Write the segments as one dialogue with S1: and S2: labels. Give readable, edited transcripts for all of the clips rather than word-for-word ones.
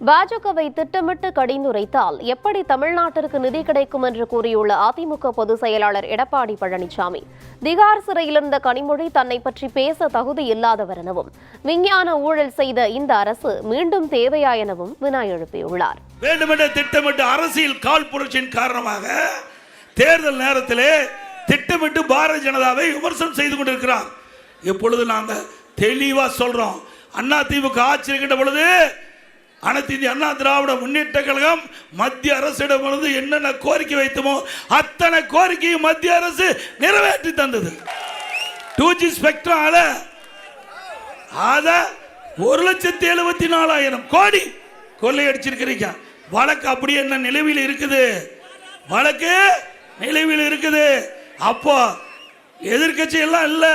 S1: பாஜகவை திட்டமிட்டு கடிந்துரைத்தால் எப்படி தமிழ்நாட்டிற்கு நிதி கிடைக்கும் என்று கூறியுள்ள அதிமுக பொதுச் செயலாளர் எடப்பாடி பழனிசாமி, திகார் சிறையில் இருந்த கனிமொழி தன்னை பற்றி பேச தகுதி இல்லாதவர் எனவும், விஞ்ஞான ஊழல் செய்த இந்த அரசு மீண்டும் தேவையா எனவும் வினா எழுப்பியுள்ளார்.
S2: வேண்டுமென்ற திட்டமிட்டு அரசியல் கால் புரட்சியின் காரணமாக தேர்தல் நேரத்திலே திட்டமிட்டு பாரதிய ஜனதாவை விமர்சனம் செய்து கொண்டிருக்கிறார். எப்பொழுது நாங்கள் தெளிவா சொல்றோம், அண்ணா திமுக ஆட்சி இருக்கின்ற பொழுது அனைத்து இந்திய அண்ணா திராவிட முன்னேற்ற கழகம் மத்திய அரசிடம் என்னென்ன கோரிக்கை வைத்தமோ அத்தனை கோரிக்கையும் மத்திய அரசு நிறைவேற்றி தந்தது. 2G ஸ்பெக்ட்ரம் அத 1,74,000 கோடி கொள்ளையடிச்சிருக்கிறீங்க. வழக்கு அப்படியே என்ன நிலுவையில் இருக்குது, வழக்கு நிலுவையில் இருக்குது. அப்போ எதிர்கட்சி எல்லாம் இல்ல,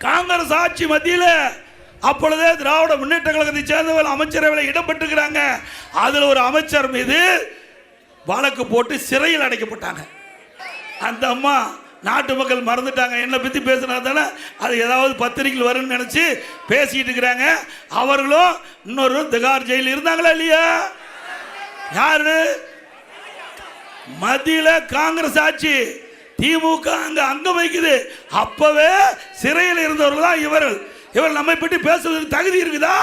S2: காங்கிரஸ் ஆட்சி மத்தியில் அப்பொழுதே திராவிட முன்னேற்ற கழகத்தை சேர்ந்தவர்கள் அமைச்சரவையில் இடம்பெற்றிருக்கிறாங்க. அதில் ஒரு அமைச்சர் மீது வழக்கு போட்டு சிறையில் அடைக்கப்பட்டாங்க. அந்த அம்மா நாட்டு மக்கள் மறந்துட்டாங்க, என்ன பற்றி பேசினாதானே அது ஏதாவது பத்திரிகையில் வரும்னு நினைச்சு பேசிட்டு இருக்கிறாங்க. அவர்களும் இன்னொரு திகார் ஜெயிலில் இருந்தாங்களா இல்லையா? யாரு? மத்தியில காங்கிரஸ் ஆட்சி, திமுக அங்க வைக்குது. அப்பவே சிறையில் இருந்தவர்கள் தான் இவர்கள். இவர் நம்மை பற்றி பேசுவதற்கு தகுதி இருக்குதா?